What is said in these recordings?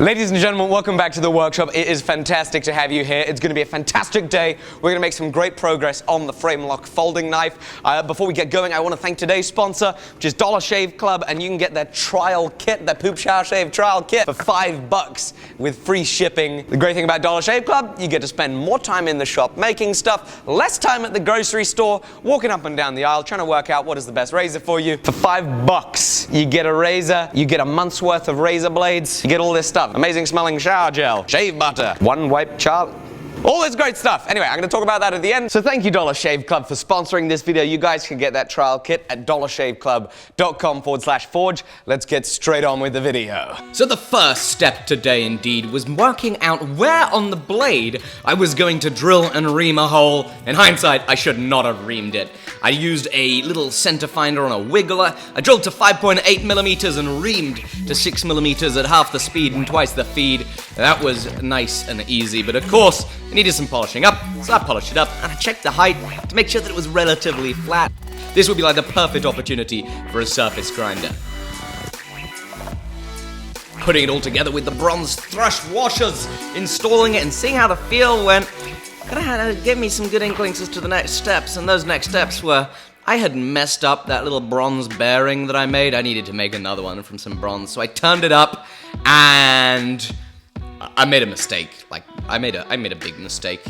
Ladies and gentlemen, welcome back to the workshop. It is fantastic to have you here. It's going to be a fantastic day. We're going to make some great progress on the frame lock folding knife. Before we get going, I want to thank today's sponsor, which is Dollar Shave Club, and you can get their trial kit, their poop shower shave trial kit, for $5 with free shipping. The great thing about Dollar Shave Club, you get to spend more time in the shop making stuff, less time at the grocery store, walking up and down the aisle, trying to work out what is the best razor for you. For $5, you get a razor, you get a month's worth of razor blades, you get all this stuff. Amazing smelling shower gel, shave butter, one wipe chart, all this great stuff. Anyway, I'm going to talk about that at the end. So thank you, Dollar Shave Club, for sponsoring this video. You guys can get that trial kit at dollarshaveclub.com/forge. Let's get straight on with the video. So the first step today, indeed, was working out where on the blade I was going to drill and ream a hole. In hindsight, I should not have reamed it. I used a little center finder on a wiggler. I drilled to 5.8 millimeters and reamed to 6 millimeters at half the speed and twice the feed. That was nice and easy, but of course, it needed some polishing up, so I polished it up and I checked the height to make sure that it was relatively flat. This would be like the perfect opportunity for a surface grinder. Putting it all together with the bronze thrush washers, installing it and seeing how the feel went, kinda gave me some good inklings as to the next steps, and those next steps were, I had messed up that little bronze bearing that I made. I needed to make another one from some bronze, so I turned it up and I made a mistake. I made a big mistake.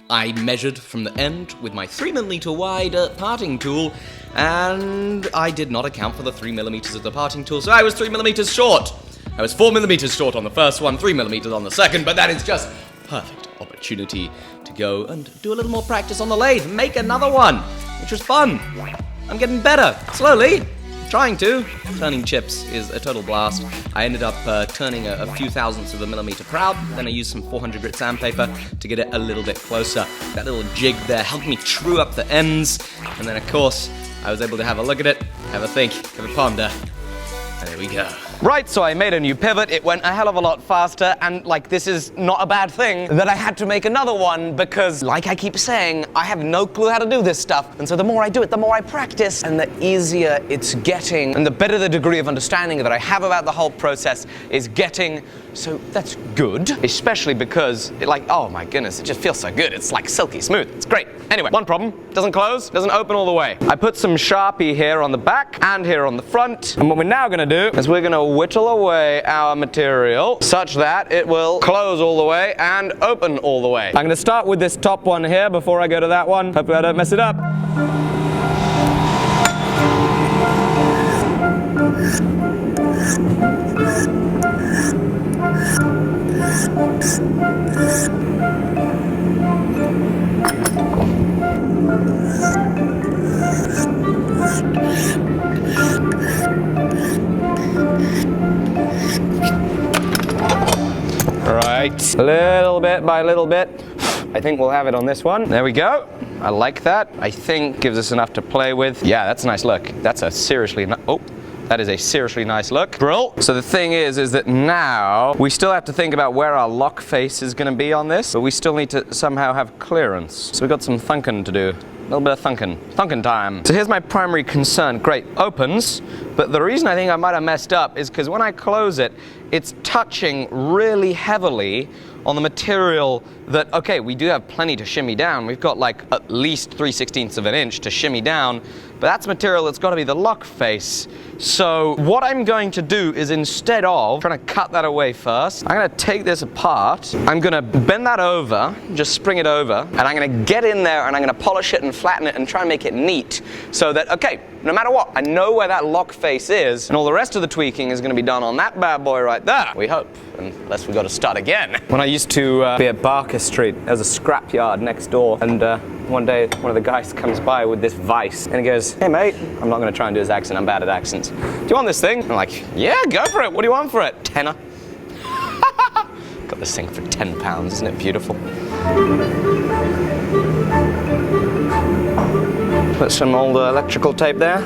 I measured from the end with my 3mm wide parting tool, and I did not account for the 3mm of the parting tool, so I was 3mm short. I was 4mm short on the first one, 3mm on the second, but that is just perfect opportunity to go and do a little more practice on the lathe, make another one, which was fun. I'm getting better, slowly. Trying to. Turning chips is a total blast. I ended up turning a few thousandths of a millimeter per hour, then I used some 400 grit sandpaper to get it a little bit closer. That little jig there helped me true up the ends, and then of course, I was able to have a look at it, have a think, have a ponder, and there we go. Right, so I made a new pivot. It went a hell of a lot faster, and this is not a bad thing that I had to make another one because, like I keep saying, I have no clue how to do this stuff. And so the more I do it, the more I practice, and the easier it's getting, and the better the degree of understanding that I have about the whole process is getting. So that's good, especially because, oh my goodness, it just feels so good. It's like silky smooth. It's great. Anyway, one problem, doesn't close, doesn't open all the way. I put some Sharpie here on the back and here on the front, and what we're now gonna do is we're gonna whittle away our material such that it will close all the way and open all the way. I'm gonna start with this top one here before I go to that one. Hopefully I don't mess it up. Right, little bit by little bit. I think we'll have it on this one. There we go. I like that. I think gives us enough to play with. Yeah, that's a nice look. That's a seriously that is a seriously nice look. Brill. So the thing is that now we still have to think about where our lock face is going to be on this, but we still need to somehow have clearance. So we've got some thunking to do. A little bit of thunking time. So here's my primary concern. Great, opens, but the reason I think I might have messed up is because when I close it, it's touching really heavily on the material that, okay, we do have plenty to shimmy down. We've got at least 3/16 of an inch to shimmy down, but that's material that's got to be the lock face. So what I'm going to do is, instead of trying to cut that away first, I'm going to take this apart, I'm going to bend that over, just spring it over, and I'm going to get in there and I'm going to polish it and flatten it and try and make it neat so that, okay, no matter what, I know where that lock face is, and all the rest of the tweaking is going to be done on that bad boy right there. We hope, unless we got to start again. When I used to be at Barker Street, there's a scrap yard next door, and one day one of the guys comes by with this vise, and he goes, "Hey mate," I'm not going to try and do his accent, I'm bad at accents. "Do you want this thing?" I'm like, "Yeah, go for it. What do you want for it?" "Tenner." Got this thing for £10, isn't it beautiful? Put some old electrical tape there.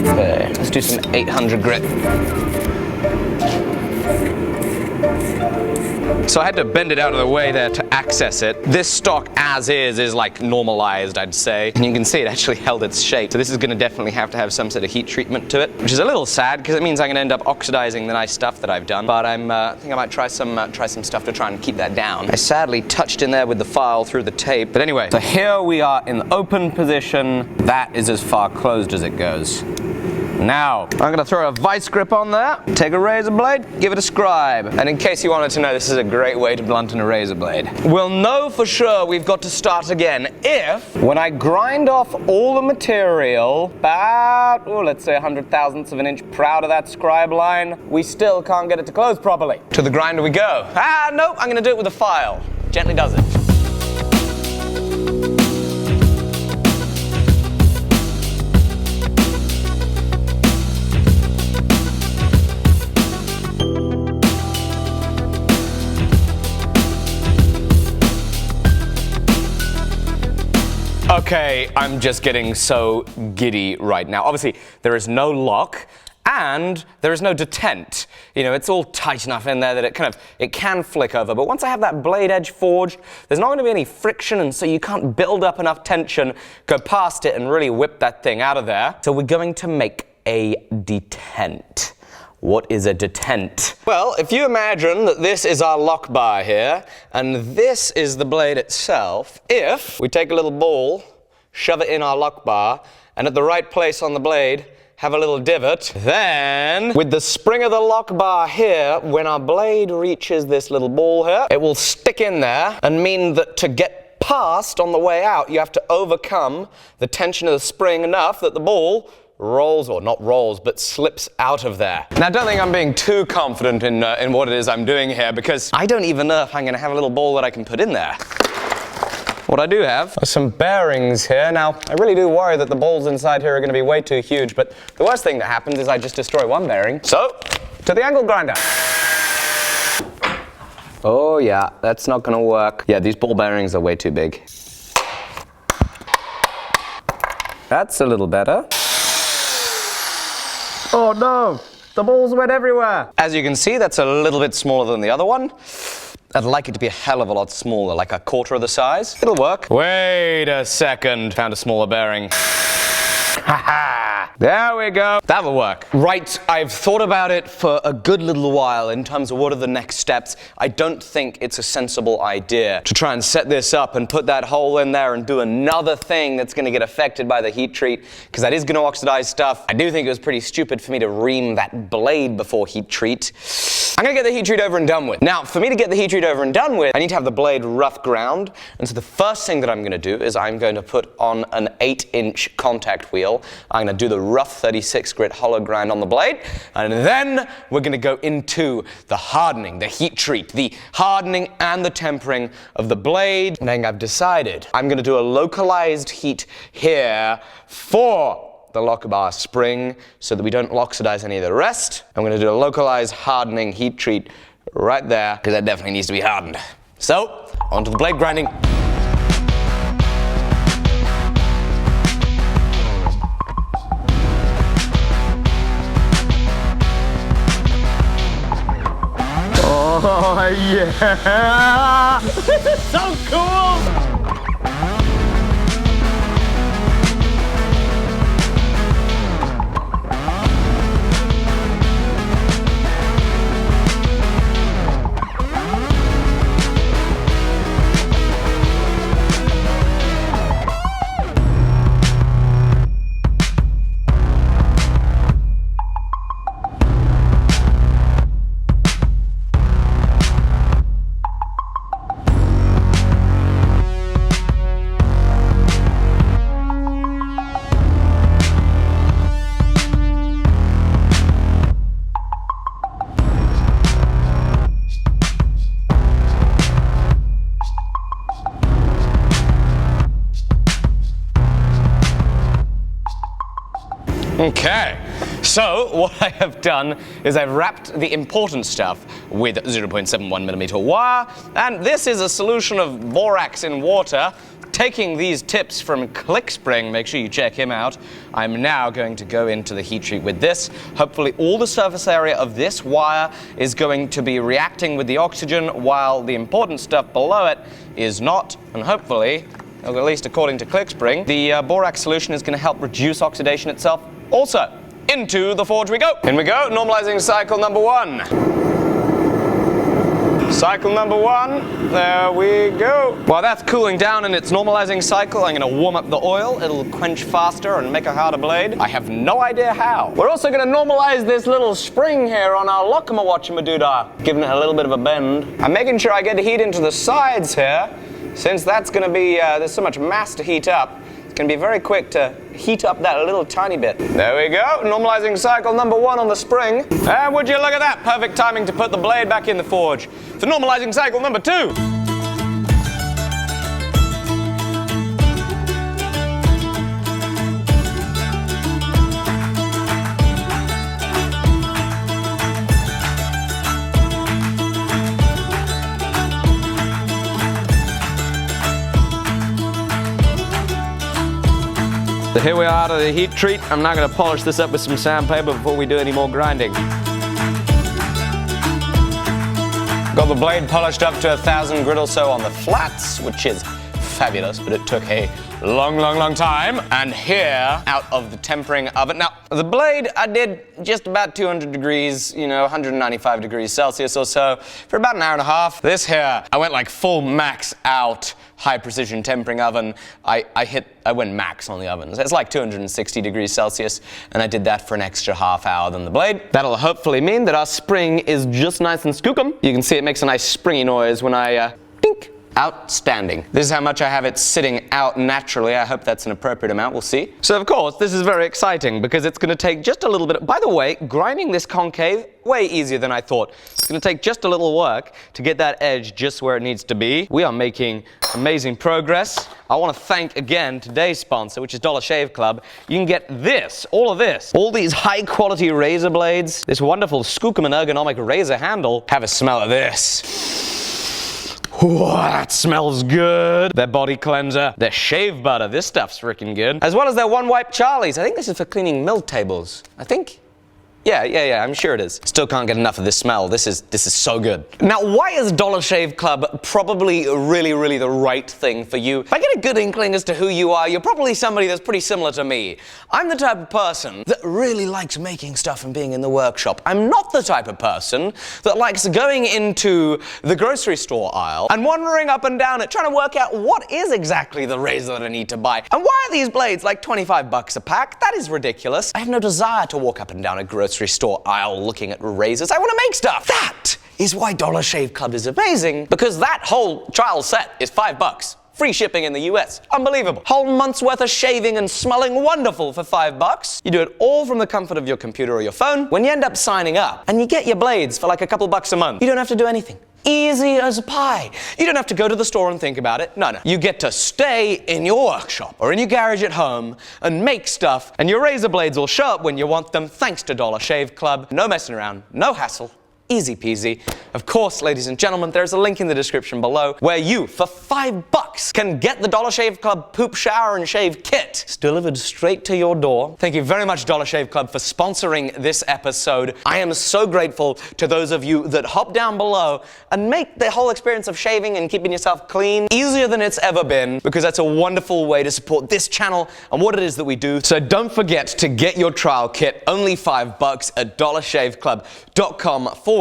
Okay, let's do some 800 grit. So I had to bend it out of the way there to access it. This stock as is like normalized, I'd say. And you can see it actually held its shape. So this is gonna definitely have to have some sort of heat treatment to it, which is a little sad because it means I'm gonna end up oxidizing the nice stuff that I've done. But I think I might try some stuff to try and keep that down. I sadly touched in there with the file through the tape. But anyway, so here we are in the open position. That is as far closed as it goes. Now, I'm gonna throw a vice grip on there, take a razor blade, give it a scribe. And in case you wanted to know, this is a great way to blunt a razor blade. We'll know for sure we've got to start again if, when I grind off all the material, about, let's say 100,000ths of an inch proud of that scribe line, we still can't get it to close properly. To the grinder we go. Nope, I'm gonna do it with a file. Gently does it. Okay, I'm just getting so giddy right now. Obviously, there is no lock and there is no detent. You know, it's all tight enough in there that it can flick over. But once I have that blade edge forged, there's not going to be any friction, and so you can't build up enough tension, go past it, and really whip that thing out of there. So we're going to make a detent. What is a detent? Well, if you imagine that this is our lock bar here, and this is the blade itself, if we take a little ball, shove it in our lock bar, and at the right place on the blade, have a little divot, then with the spring of the lock bar here, when our blade reaches this little ball here, it will stick in there and mean that to get past on the way out, you have to overcome the tension of the spring enough that the ball rolls, or not rolls, but slips out of there. Now, don't think I'm being too confident in what it is I'm doing here, because I don't even know if I'm going to have a little ball that I can put in there. What I do have are some bearings here. Now, I really do worry that the balls inside here are going to be way too huge, but the worst thing that happens is I just destroy one bearing. So, to the angle grinder. Oh yeah, that's not going to work. Yeah, these ball bearings are way too big. That's a little better. Oh no, the balls went everywhere. As you can see, that's a little bit smaller than the other one. I'd like it to be a hell of a lot smaller, like a quarter of the size. It'll work. Wait a second. Found a smaller bearing. There we go. That'll work. Right, I've thought about it for a good little while in terms of what are the next steps. I don't think it's a sensible idea to try and set this up and put that hole in there and do another thing that's going to get affected by the heat treat, because that is going to oxidize stuff. I do think it was pretty stupid for me to ream that blade before heat treat. I'm going to get the heat treat over and done with. Now, for me to get the heat treat over and done with, I need to have the blade rough ground. And so the first thing that I'm going to do is I'm going to put on an 8-inch contact wheel. I'm going to do the rough 36 grit hollow grind on the blade. And then we're going to go into the hardening, the heat treat, the hardening and the tempering of the blade. And then I've decided I'm going to do a localized heat here for the lock bar spring so that we don't oxidize any of the rest. I'm going to do a localized hardening heat treat right there, because that definitely needs to be hardened. So, onto the blade grinding. Oh yeah! This is so cool! Okay, so what I have done is I've wrapped the important stuff with 0.71mm wire, and this is a solution of borax in water, taking these tips from ClickSpring, make sure you check him out, I'm now going to go into the heat treat with this. Hopefully all the surface area of this wire is going to be reacting with the oxygen while the important stuff below it is not, and hopefully, at least according to ClickSpring, the borax solution is going to help reduce oxidation itself. Also, into the forge we go. In we go, normalizing cycle number 1. Cycle number 1, there we go. While that's cooling down in its normalizing cycle, I'm going to warm up the oil. It'll quench faster and make a harder blade. I have no idea how. We're also going to normalize this little spring here on our Lockama Watchamadoodah, giving it a little bit of a bend. I'm making sure I get heat into the sides here, since that's going to be, there's so much mass to heat up. It's going to be very quick to heat up that little tiny bit. There we go, normalizing cycle number 1 on the spring. And would you look at that, perfect timing to put the blade back in the forge. So normalizing cycle number 2. So here we are out of the heat treat. I'm now going to polish this up with some sandpaper before we do any more grinding. Got the blade polished up to 1,000 grit or so on the flats, which is fabulous, but it took a long time. And here, out of the tempering oven. Now, the blade, I did just about 200 degrees, 195 degrees Celsius or so, for about an hour and a half. This here, I went like full max out, high precision tempering oven. I went max on the oven. So it's like 260 degrees Celsius, and I did that for an extra half hour than the blade. That'll hopefully mean that our spring is just nice and skookum. You can see it makes a nice springy noise when I, dink. Outstanding. This is how much I have it sitting out naturally. I hope that's an appropriate amount. We'll see. So, of course, this is very exciting because it's going to take just a little bit. By the way, grinding this concave, way easier than I thought. It's going to take just a little work to get that edge just where it needs to be. We are making amazing progress. I want to thank again today's sponsor, which is Dollar Shave Club. You can get this, all these high-quality razor blades, this wonderful skookum and ergonomic razor handle. Have a smell of this. Ooh, that smells good. Their body cleanser, their shave butter, this stuff's freaking good. As well as their One Wipe Charlies. I think this is for cleaning mill tables. I think. Yeah, I'm sure it is. Still can't get enough of this smell. This is so good. Now, why is Dollar Shave Club probably really the right thing for you? If I get a good inkling as to who you are, you're probably somebody that's pretty similar to me. I'm the type of person that really likes making stuff and being in the workshop. I'm not the type of person that likes going into the grocery store aisle and wandering up and down it, trying to work out what is exactly the razor that I need to buy. And why are these blades like 25 bucks a pack? That is ridiculous. I have no desire to walk up and down a grocery store aisle looking at razors. I want to make stuff. That is why Dollar Shave Club is amazing, because that whole trial set is $5. Free shipping in the US. Unbelievable. Whole month's worth of shaving and smelling wonderful for $5. You do it all from the comfort of your computer or your phone. When you end up signing up and you get your blades for like a couple bucks a month, you don't have to do anything. Easy as pie. You don't have to go to the store and think about it. No. You get to stay in your workshop or in your garage at home and make stuff, and your razor blades will show up when you want them thanks to Dollar Shave Club. No messing around, no hassle. Easy peasy. Of course, ladies and gentlemen, there's a link in the description below where you, for $5, can get the Dollar Shave Club Poop Shower and Shave Kit. It's delivered straight to your door. Thank you very much, Dollar Shave Club, for sponsoring this episode. I am so grateful to those of you that hop down below and make the whole experience of shaving and keeping yourself clean easier than it's ever been, because that's a wonderful way to support this channel and what it is that we do. So don't forget to get your trial kit, only $5 at dollarshaveclub.com/forge.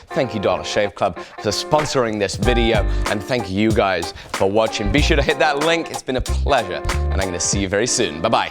Thank you, Dollar Shave Club, for sponsoring this video, and thank you guys for watching. Be sure to hit that link. It's been a pleasure, and I'm going to see you very soon. Bye-bye.